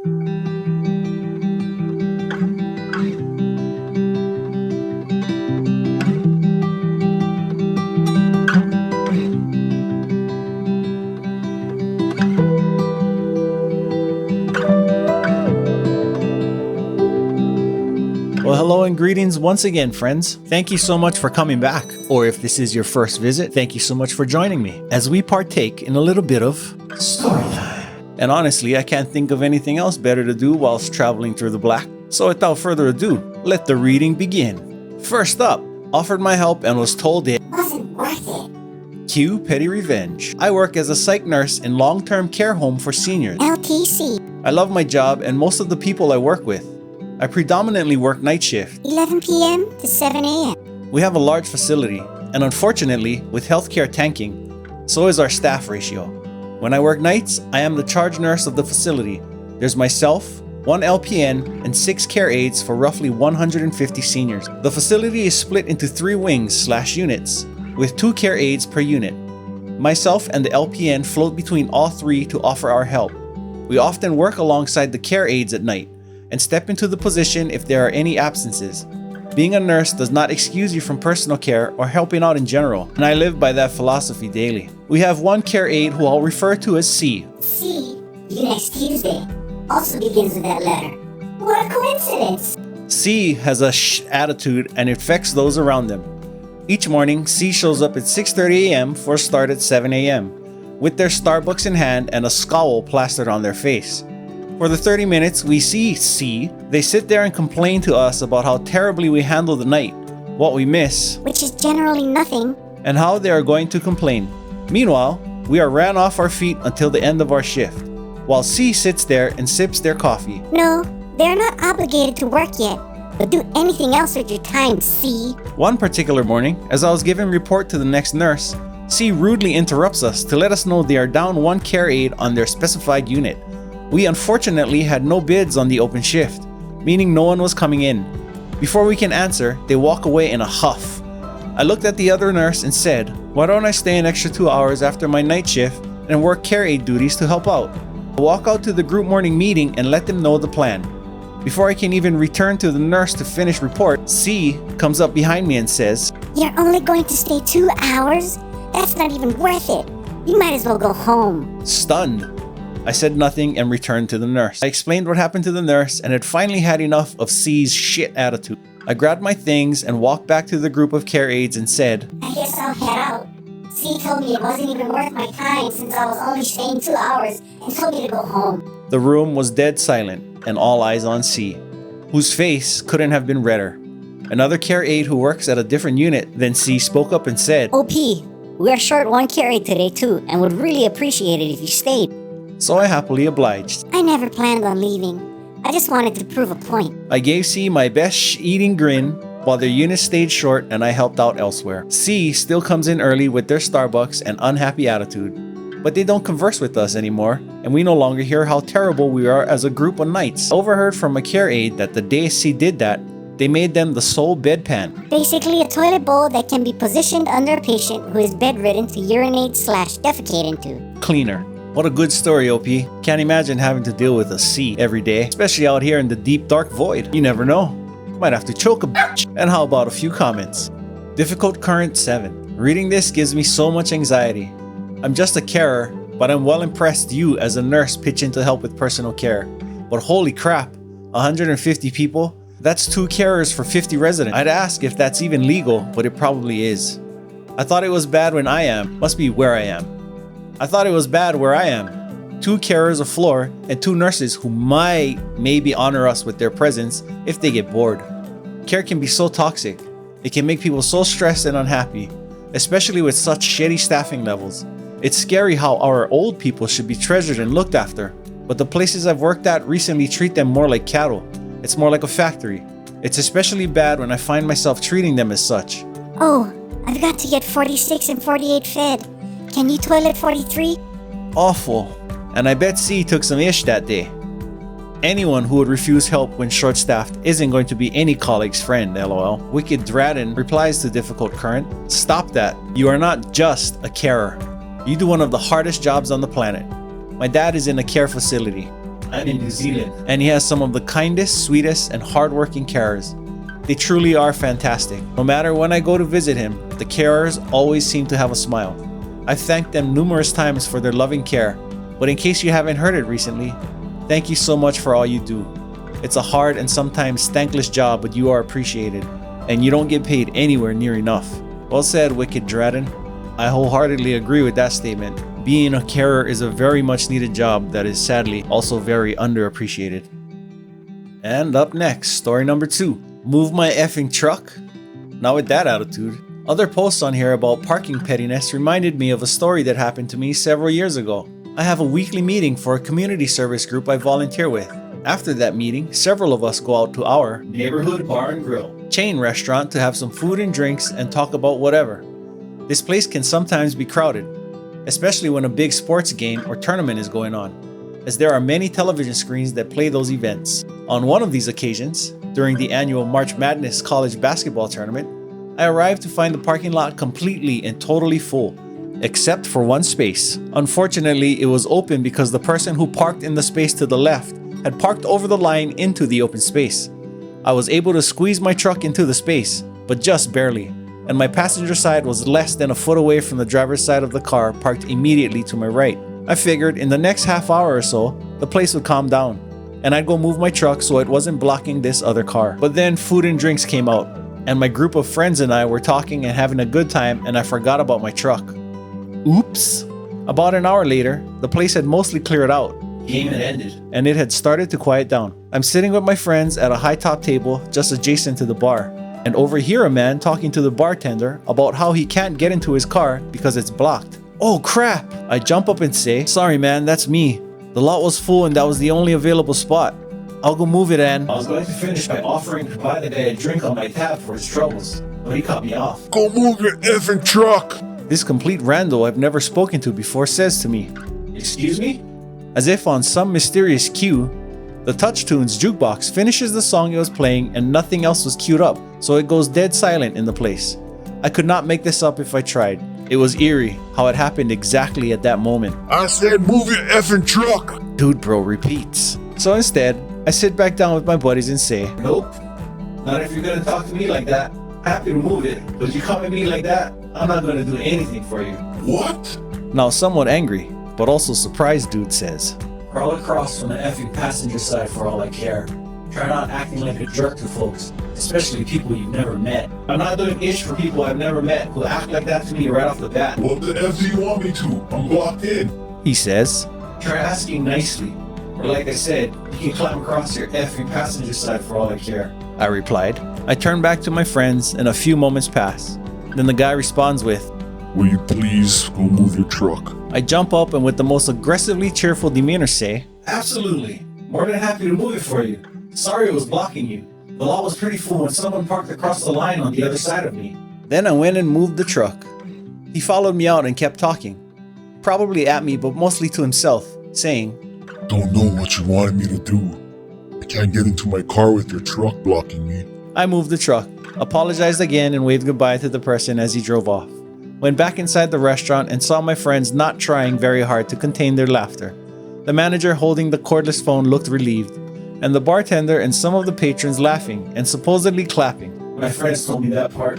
Well, hello and greetings once again, friends. Thank you so much for coming back. Or if this is your first visit, thank you so much for joining me as we partake in a little bit of story time. And honestly, I can't think of anything else better to do whilst traveling through the black. So without further ado, let the reading begin. First up, offered my help and was told it wasn't worth it. Cue petty revenge. I work as a psych nurse in long-term care home for seniors. LTC. I love my job and most of the people I work with. I predominantly work night shift. 11 p.m. to 7 a.m. We have a large facility, and unfortunately, with healthcare tanking, so is our staff ratio. When I work nights, I am the charge nurse of the facility. There's myself, 1 LPN, and 6 care aides for roughly 150 seniors. The facility is split into 3 wings/units, with 2 care aides per unit. Myself and the LPN float between all 3 to offer our help. We often work alongside the care aides at night, and step into the position if there are any absences. Being a nurse does not excuse you from personal care or helping out in general, and I live by that philosophy daily. We have 1 care aide who I'll refer to as C. C, you next Tuesday, also begins with that letter. What a coincidence! C has a attitude and affects those around them. Each morning, C shows up at 6:30 a.m. for a start at 7 a.m. with their Starbucks in hand and a scowl plastered on their face. For the 30 minutes we see C, they sit there and complain to us about how terribly we handle the night, what we miss, which is generally nothing, and how they are going to complain. Meanwhile, we are ran off our feet until the end of our shift, while C sits there and sips their coffee. No, they're not obligated to work yet, but do anything else with your time, C. One particular morning, as I was giving report to the next nurse, C rudely interrupts us to let us know they are down 1 care aide on their specified unit. We unfortunately had no bids on the open shift, meaning no one was coming in. Before we can answer, they walk away in a huff. I looked at the other nurse and said, why don't I stay an extra 2 hours after my night shift and work care aide duties to help out? I walk out to the group morning meeting and let them know the plan. Before I can even return to the nurse to finish report, C comes up behind me and says, you're only going to stay 2 hours? That's not even worth it. You might as well go home. Stunned, I said nothing and returned to the nurse. I explained what happened to the nurse and had finally had enough of C's shit attitude. I grabbed my things and walked back to the group of care aides and said, I guess I'll head out. C told me it wasn't even worth my time since I was only staying 2 hours and told me to go home. The room was dead silent and all eyes on C, whose face couldn't have been redder. Another care aide who works at a different unit than C spoke up and said, OP, we are short 1 care aide today too and would really appreciate it if you stayed. So I happily obliged. I never planned on leaving. I just wanted to prove a point. I gave C my best eating grin while their unit stayed short and I helped out elsewhere. C still comes in early with their Starbucks and unhappy attitude. But they don't converse with us anymore, and we no longer hear how terrible we are as a group on nights. I overheard from a care aide that the day C did that, they made them the sole bedpan. Basically a toilet bowl that can be positioned under a patient who is bedridden to urinate/defecate into. Cleaner. What a good story, OP. Can't imagine having to deal with a C every day, especially out here in the deep dark void. You never know. Might have to choke a bitch. And how about a few comments? Difficult Current 7. Reading this gives me so much anxiety. I'm just a carer, but I'm well impressed you as a nurse pitch in to help with personal care. But holy crap, 150 people? That's 2 carers for 50 residents. I'd ask if that's even legal, but it probably is. I thought it was bad when I am. Must be where I am. I thought it was bad where I am. 2 carers a floor and 2 nurses who might maybe honor us with their presence if they get bored. Care can be so toxic. It can make people so stressed and unhappy, especially with such shitty staffing levels. It's scary how our old people should be treasured and looked after, but the places I've worked at recently treat them more like cattle. It's more like a factory. It's especially bad when I find myself treating them as such. Oh, I've got to get 46 and 48 fed. Can you toilet 43? Awful. And I bet C took some ish that day. Anyone who would refuse help when short-staffed isn't going to be any colleague's friend, lol. Wicked Draden replies to Difficult Current, stop that. You are not just a carer. You do one of the hardest jobs on the planet. My dad is in a care facility. I'm in New Zealand. And he has some of the kindest, sweetest, and hardworking carers. They truly are fantastic. No matter when I go to visit him, the carers always seem to have a smile. I've thanked them numerous times for their loving care, but in case you haven't heard it recently, thank you so much for all you do. It's a hard and sometimes thankless job, but you are appreciated, and you don't get paid anywhere near enough. Well said, Wicked Dradden. I wholeheartedly agree with that statement. Being a carer is a very much needed job that is sadly also very underappreciated. And up next, story number 2. Move my effing truck? Not with that attitude. Other posts on here about parking pettiness reminded me of a story that happened to me several years ago. I have a weekly meeting for a community service group I volunteer with. After that meeting, several of us go out to our neighborhood bar and grill chain restaurant to have some food and drinks and talk about whatever. This place can sometimes be crowded, especially when a big sports game or tournament is going on, as there are many television screens that play those events. On one of these occasions, during the annual March Madness college basketball tournament, I arrived to find the parking lot completely and totally full, except for one space. Unfortunately, it was open because the person who parked in the space to the left had parked over the line into the open space. I was able to squeeze my truck into the space, but just barely, and my passenger side was less than a foot away from the driver's side of the car parked immediately to my right. I figured in the next half hour or so, the place would calm down, and I'd go move my truck so it wasn't blocking this other car. But then food and drinks came out, and my group of friends and I were talking and having a good time, and I forgot about my truck. Oops! About an hour later, the place had mostly cleared out. Game had ended, and it had started to quiet down. I'm sitting with my friends at a high top table just adjacent to the bar, and overhear a man talking to the bartender about how he can't get into his car because it's blocked. Oh crap! I jump up and say, "Sorry man, that's me. The lot was full and that was the only available spot. I'll go move it and..." I was going to finish by offering to buy the guy a drink on my tab for his troubles, but he cut me off. Go move your effing truck! This complete rando I've never spoken to before says to me, "Excuse me?" As if on some mysterious cue, the Touch Tunes jukebox finishes the song it was playing and nothing else was queued up, so it goes dead silent in the place. I could not make this up if I tried. It was eerie how it happened exactly at that moment. I said move your effing truck! Dude bro repeats. So instead, I sit back down with my buddies and say, "Nope, not if you're gonna talk to me like that. Happy to move it, but you come at me like that, I'm not gonna do anything for you." What? Now somewhat angry, but also surprised, dude says, "Crawl across from the effing passenger side for all I care. Try not acting like a jerk to folks, especially people you've never met. I'm not doing ish for people I've never met who act like that to me right off the bat." What the F do you want me to? I'm blocked in. He says, "Try asking nicely. Or like I said, you can climb across your effing passenger side for all I care." I replied. I turn back to my friends and a few moments pass. Then the guy responds with, Will you please go move your truck? I jump up and with the most aggressively cheerful demeanor say, "Absolutely. More than happy to move it for you. Sorry it was blocking you. The lot was pretty full and someone parked across the line on the other side of me." Then I went and moved the truck. He followed me out and kept talking. Probably at me, but mostly to himself, saying, Don't know what you wanted me to do. I can't get into my car with your truck blocking me. I moved the truck, apologized again and waved goodbye to the person as he drove off. Went back inside the restaurant and saw my friends not trying very hard to contain their laughter. The manager holding the cordless phone looked relieved, and the bartender and some of the patrons laughing and supposedly clapping. My friends told me that part.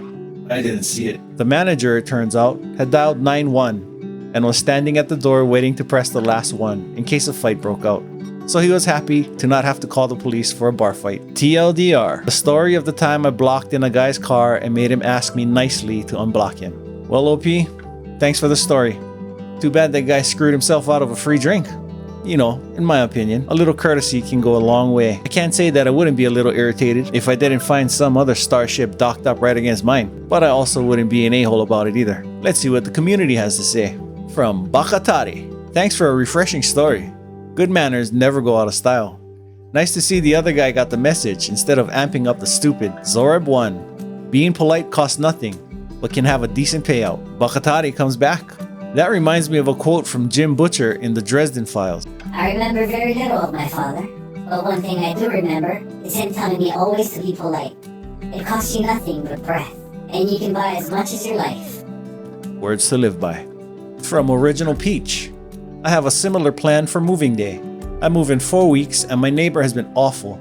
I didn't see it. The manager, it turns out, had dialed 911 and was standing at the door waiting to press the last one in case a fight broke out. So he was happy to not have to call the police for a bar fight. TLDR, the story of the time I blocked in a guy's car and made him ask me nicely to unblock him. Well, OP, thanks for the story. Too bad that guy screwed himself out of a free drink. You know, in my opinion, a little courtesy can go a long way. I can't say that I wouldn't be a little irritated if I didn't find some other starship docked up right against mine, but I also wouldn't be an a-hole about it either. Let's see what the community has to say. From Bakatari, thanks for a refreshing story. Good manners never go out of style. Nice to see the other guy got the message instead of amping up the stupid. Zoreb 1, being polite costs nothing, but can have a decent payout. Bakatari comes back. That reminds me of a quote from Jim Butcher in the Dresden Files. I remember very little of my father, but one thing I do remember is him telling me always to be polite. It costs you nothing but breath, and you can buy as much as your life. Words to live by. From Original Peach. I have a similar plan for moving day. I move in 4 weeks and my neighbor has been awful.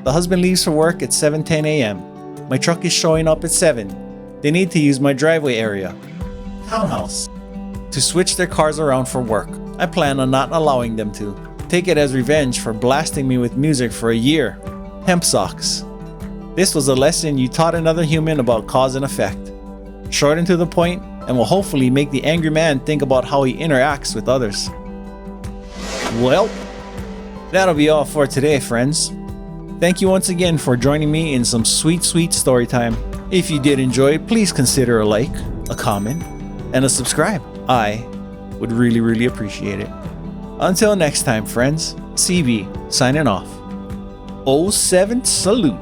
The husband leaves for work at 7:10 a.m. My truck is showing up at 7. They need to use my driveway area. Townhouse. To switch their cars around for work. I plan on not allowing them to. Take it as revenge for blasting me with music for a year. Hemp socks. This was a lesson you taught another human about cause and effect. Short and to the point, and will hopefully make the angry man think about how he interacts with others. Well, that'll be all for today, friends. Thank you once again for joining me in some sweet, sweet story time. If you did enjoy, please consider a like, a comment, and a subscribe. I would really, really appreciate it. Until next time, friends, CB signing off. 07 Salute.